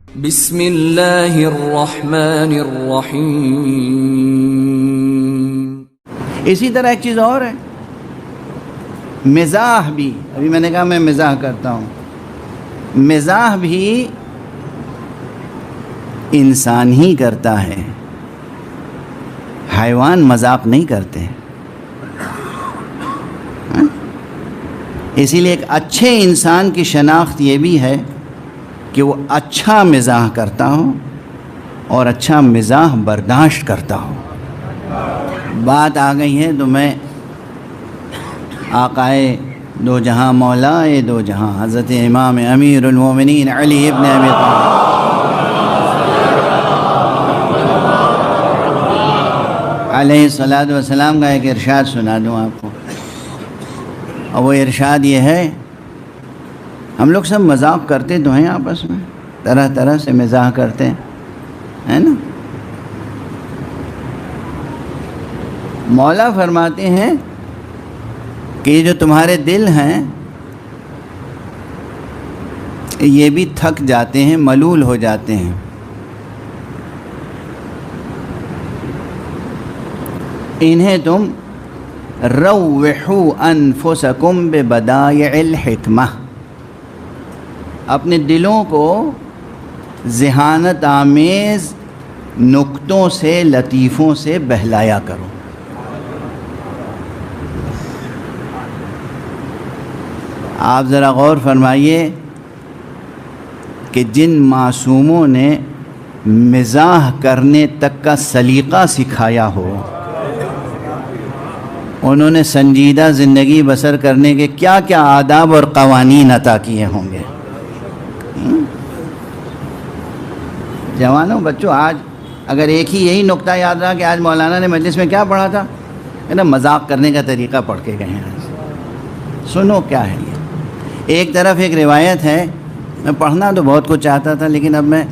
بسم اللہ الرحمن الرحیم۔ اسی طرح ایک چیز اور ہے، مزاح بھی، ابھی میں نے کہا میں مزاح کرتا ہوں، مزاح بھی انسان ہی کرتا ہے، حیوان مذاق نہیں کرتے۔ اسی لیے ایک اچھے انسان کی شناخت یہ بھی ہے کہ وہ اچھا مزاح کرتا ہو اور اچھا مزاح برداشت کرتا ہو۔ بات آ گئی ہے تو میں آقائے دو جہاں مولائے دو جہاں حضرت امام امیر المومنین علی ابن ابی طالب علیہ الصلاۃ والسلام کا ایک ارشاد سنا دوں آپ کو، اور وہ ارشاد یہ ہے، ہم لوگ سب مذاق کرتے تو ہیں آپس میں، طرح طرح سے مزاح کرتے ہیں نا۔ مولا فرماتے ہیں کہ یہ جو تمہارے دل ہیں یہ بھی تھک جاتے ہیں، ملول ہو جاتے ہیں، انہیں تم روحوا انفسکم ببدائع الحکمہ، اپنے دلوں کو ذہانت آمیز نکتوں سے، لطیفوں سے بہلایا کرو۔ آپ ذرا غور فرمائیے کہ جن معصوموں نے مزاح کرنے تک کا سلیقہ سکھایا ہو، انہوں نے سنجیدہ زندگی بسر کرنے کے کیا کیا آداب اور قوانین عطا کیے ہوں گے۔ جوانوں، بچوں، آج اگر ایک ہی یہی نقطہ یاد رہا کہ آج مولانا نے مجلس میں کیا پڑھا تھا، ہے نا، مذاق کرنے کا طریقہ پڑھ کے گئے ہیں۔ سنو کیا ہے یہ۔ ایک طرف ایک روایت ہے، میں پڑھنا تو بہت کچھ چاہتا تھا لیکن اب میں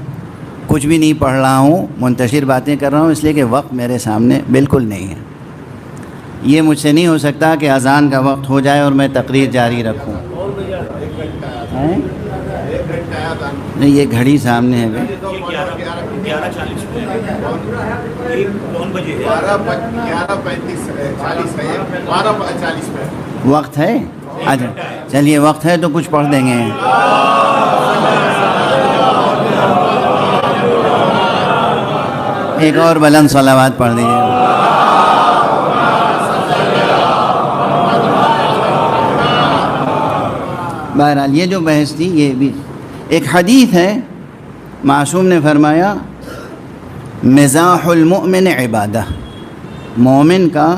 کچھ بھی نہیں پڑھ رہا ہوں، منتشر باتیں کر رہا ہوں، اس لیے کہ وقت میرے سامنے بالکل نہیں ہے۔ یہ مجھ سے نہیں ہو سکتا کہ اذان کا وقت ہو جائے اور میں تقریر جاری رکھوں۔ نہیں، یہ گھڑی سامنے ہے بھائی، وقت ہے۔ اچھا چلیے، وقت ہے تو کچھ پڑھ دیں گے۔ ایک اور بلند صلوات پڑھ دیجیے۔ بہرحال یہ جو بحث تھی، یہ بھی ایک حدیث ہے، معصوم نے فرمایا مزاح المؤمن عبادہ، مومن کا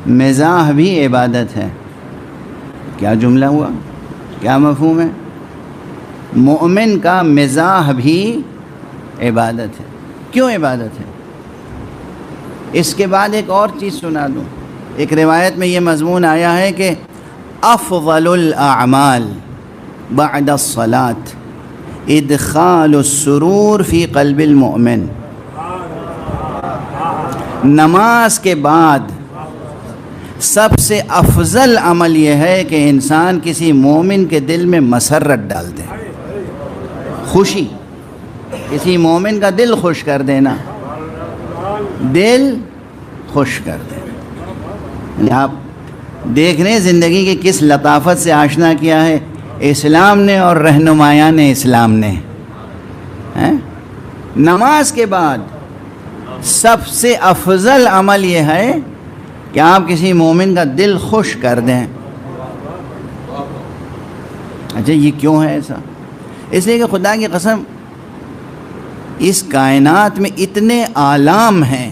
مزاح بھی عبادت ہے۔ کیا جملہ ہوا، کیا مفہوم ہے؟ مومن کا مزاح بھی عبادت ہے۔ کیوں عبادت ہے؟ اس کے بعد ایک اور چیز سنا دوں۔ ایک روایت میں یہ مضمون آیا ہے کہ افضل الاعمال بعد الصلاة ادخال السرور فی قلب المؤمن، نماز کے بعد سب سے افضل عمل یہ ہے کہ انسان کسی مومن کے دل میں مسرت ڈال دے، خوشی، کسی مومن کا دل خوش کر دینا، دل خوش کر دینا۔ آپ دیکھ رہے ہیں زندگی کی کس لطافت سے آشنا کیا ہے اسلام نے اور رہنمایان اسلام نے۔ نماز کے بعد سب سے افضل عمل یہ ہے کہ آپ کسی مومن کا دل خوش کر دیں۔ اچھا یہ کیوں ہے ایسا؟ اس لیے کہ خدا کی قسم اس کائنات میں اتنے آلام ہیں،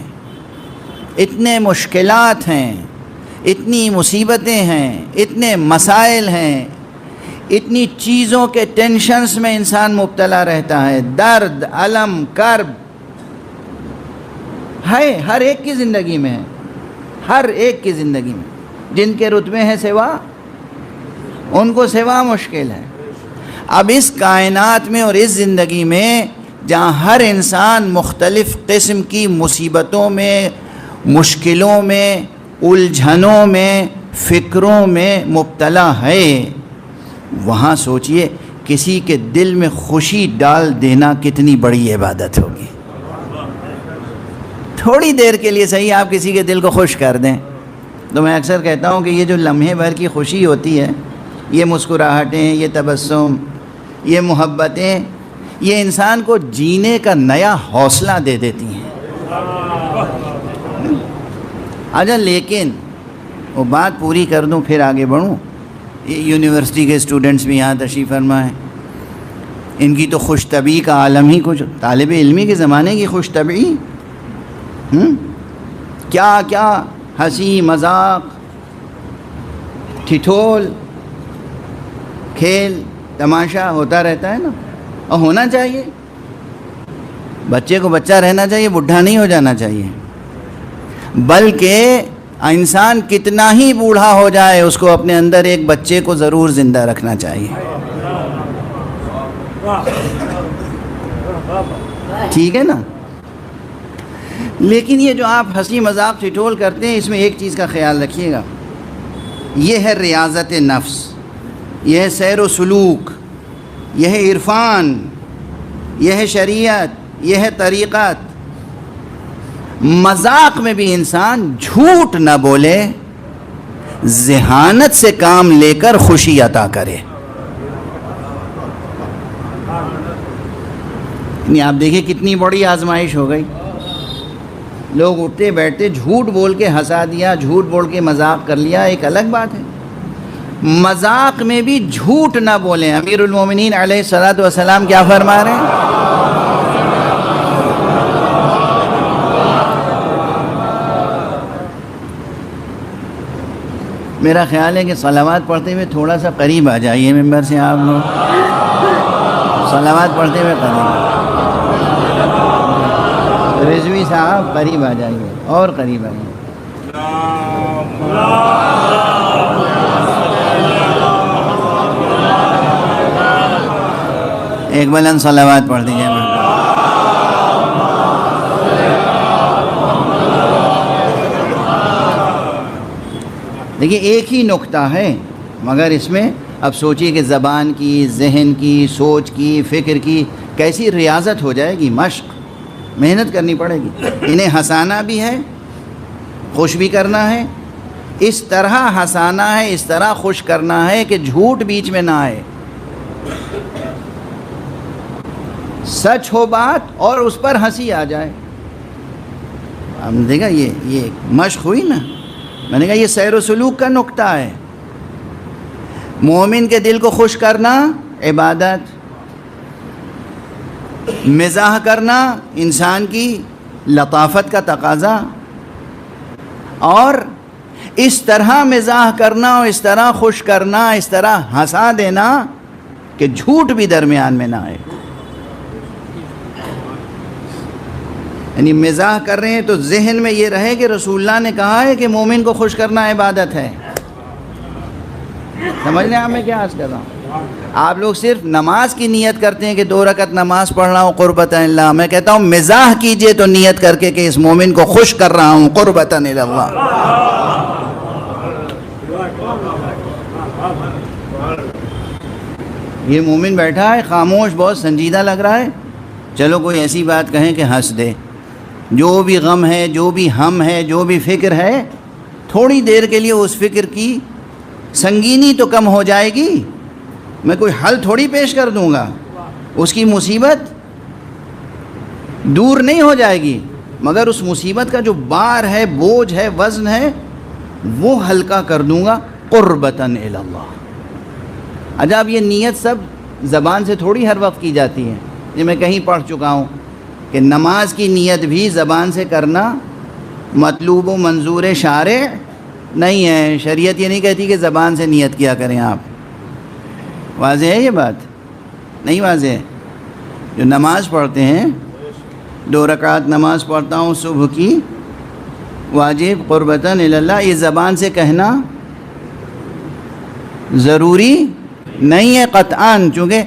اتنے مشکلات ہیں، اتنی مصیبتیں ہیں، اتنے مسائل ہیں، اتنی چیزوں کے ٹینشنز میں انسان مبتلا رہتا ہے، درد، الم، کرب ہے ہر ایک کی زندگی میں ہے، ہر ایک کی زندگی میں۔ جن کے رتبے ہیں سوا، ان کو سوا مشکل ہے۔ اب اس کائنات میں اور اس زندگی میں جہاں ہر انسان مختلف قسم کی مصیبتوں میں، مشکلوں میں، الجھنوں میں، فکروں میں مبتلا ہے، وہاں سوچئے کسی کے دل میں خوشی ڈال دینا کتنی بڑی عبادت ہوگی. تھوڑی دیر کے لیے صحیح آپ کسی کے دل کو خوش کر دیں. تو میں اکثر کہتا ہوں کہ یہ جو لمحے بھر کی خوشی ہوتی ہے، یہ مسکراہٹیں، یہ تبسم، یہ محبتیں، یہ انسان کو جینے کا نیا حوصلہ دے دیتی ہیں. اچھا لیکن وہ بات پوری کر دوں پھر آگے بڑھوں. یونیورسٹی کے اسٹوڈنٹس بھی یہاں تشریف فرما ہیں. ان کی تو خوش طبعی کا عالم ہی کچھ. طالب علمی کے زمانے کی خوش طبعی، کیا کیا ہنسی مذاق، ٹھٹول، کھیل تماشا ہوتا رہتا ہے نا. اور ہونا چاہیے. بچے کو بچہ رہنا چاہیے، بڈھا نہیں ہو جانا چاہیے. بلکہ انسان کتنا ہی بوڑھا ہو جائے اس کو اپنے اندر ایک بچے کو ضرور زندہ رکھنا چاہیے. ٹھیک ہے نا. لیکن یہ جو آپ ہنسی مذاق ٹھٹول کرتے ہیں، اس میں ایک چیز کا خیال رکھیے گا. یہ ہے ریاضت نفس، یہ ہے سیر و سلوک، یہ ہے عرفان، یہ ہے شریعت، یہ ہے طریقت. مذاق میں بھی انسان جھوٹ نہ بولے، ذہانت سے کام لے کر خوشی عطا کرے. آپ دیکھیں کتنی بڑی آزمائش ہو گئی. لوگ اٹھتے بیٹھتے جھوٹ بول کے ہنسا دیا، جھوٹ بول کے مذاق کر لیا، ایک الگ بات ہے. مذاق میں بھی جھوٹ نہ بولیں. امیر المومنین علیہ الصلوۃ والسلام کیا فرما رہے ہیں؟ میرا خیال ہے کہ صلوات پڑھتے ہوئے تھوڑا سا قریب آ جائیے ممبر سے. آپ لوگ صلوات پڑھتے ہوئے قریب، رضوی صاحب قریب آ جائیے، اور قریب آئیے. ایک بلند صلوات پڑھ دیجیے. دیکھیے ایک ہی نقطہ ہے، مگر اس میں اب سوچیے کہ زبان کی، ذہن کی، سوچ کی، فکر کی کیسی ریاضت ہو جائے گی. مشق، محنت کرنی پڑے گی. انہیں ہنسانا بھی ہے، خوش بھی کرنا ہے. اس طرح ہنسانا ہے، اس طرح خوش کرنا ہے کہ جھوٹ بیچ میں نہ آئے، سچ ہو بات اور اس پر ہنسی آ جائے. ہم نے دیکھا یہ مشق ہوئی نا. میں نے کہا یہ سیر و سلوک کا نقطہ ہے. مومن کے دل کو خوش کرنا عبادت، مزاح کرنا انسان کی لطافت کا تقاضا، اور اس طرح مزاح کرنا اور اس طرح خوش کرنا، اس طرح ہنسا دینا کہ جھوٹ بھی درمیان میں نہ آئے. یعنی مزاح کر رہے ہیں تو ذہن میں یہ رہے کہ رسول اللہ نے کہا ہے کہ مومن کو خوش کرنا عبادت ہے. سمجھ لیں آپ میں کیا عرض کر رہا ہوں. آپ لوگ صرف نماز کی نیت کرتے ہیں کہ 2 رکعت نماز پڑھ رہا ہوں قربتاً اللہ. میں کہتا ہوں مزاح کیجئے تو نیت کر کے کہ اس مومن کو خوش کر رہا ہوں قربتاً اللہ. یہ مومن بیٹھا ہے خاموش، بہت سنجیدہ لگ رہا ہے. چلو کوئی ایسی بات کہیں کہ ہنس دے. جو بھی غم ہے، جو بھی ہم ہے، جو بھی فکر ہے، تھوڑی دیر کے لیے اس فکر کی سنگینی تو کم ہو جائے گی. میں کوئی حل تھوڑی پیش کر دوں گا، اس کی مصیبت دور نہیں ہو جائے گی، مگر اس مصیبت کا جو بار ہے، بوجھ ہے، وزن ہے، وہ ہلکا کر دوں گا قربتاً الی اللہ. عجب یہ نیت سب زبان سے تھوڑی ہر وقت کی جاتی ہے. یہ میں کہیں پڑھ چکا ہوں کہ نماز کی نیت بھی زبان سے کرنا مطلوب و منظور شارع نہیں ہے. شریعت یہ نہیں کہتی کہ زبان سے نیت کیا کریں آپ. واضح ہے یہ بات؟ نہیں واضح ہے. جو نماز پڑھتے ہیں، 2 رکعت نماز پڑھتا ہوں صبح کی واجب قربتاً الی اللہ، یہ زبان سے کہنا ضروری نہیں ہے قطعاً، چونکہ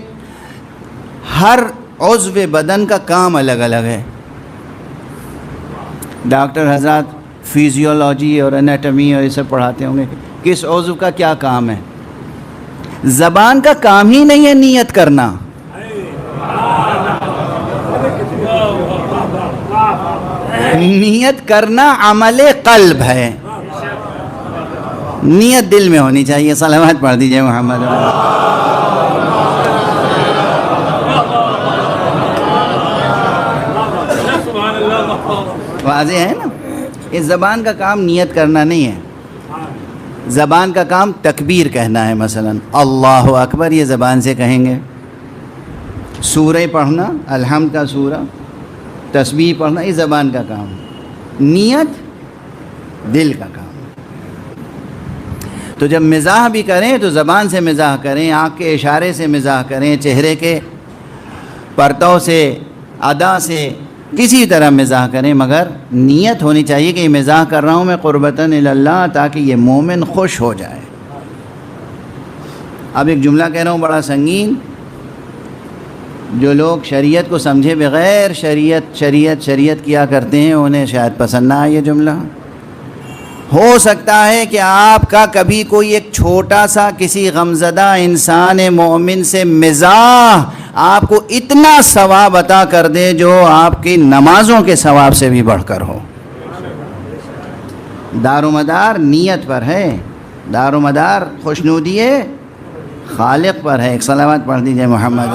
ہر عضو بدن کا کام الگ الگ ہے. ڈاکٹر حضرات فیزیولوجی اور انیٹمی اور یہ سب پڑھاتے ہوں گے کس عضو کا کیا کام ہے. زبان کا کام ہی نہیں ہے نیت کرنا. نیت کرنا عمل قلب ہے. نیت دل میں ہونی چاہیے. صلوات پڑھ دیجئے محمد. واضح ہے نا. اس زبان کا کام نیت کرنا نہیں ہے. زبان کا کام تکبیر کہنا ہے. مثلا اللہ اکبر یہ زبان سے کہیں گے. سورہ پڑھنا، الحمد کا سورہ، تسبیح پڑھنا، یہ زبان کا کام. نیت دل کا کام. تو جب مزاح بھی کریں تو زبان سے مزاح کریں، آنکھ کے اشارے سے مزاح کریں، چہرے کے پرتو سے، ادا سے، کسی طرح مزاح کریں، مگر نیت ہونی چاہیے کہ یہ مزاح کر رہا ہوں میں قربتاً اللہ، تاکہ یہ مومن خوش ہو جائے. اب ایک جملہ کہہ رہا ہوں بڑا سنگین. جو لوگ شریعت کو سمجھے بغیر شریعت کیا کرتے ہیں انہیں شاید پسند نہ آئے یہ جملہ. ہو سکتا ہے کہ آپ کا کبھی کوئی ایک چھوٹا سا کسی غمزدہ انسان مومن سے مزاح آپ کو اتنا ثواب عطا کر دے جو آپ کی نمازوں کے ثواب سے بھی بڑھ کر ہو. دار و مدار نیت پر ہے. دار و مدار خوشنودی خالق پر ہے. ایک صلوات پڑھ دیجئے محمد.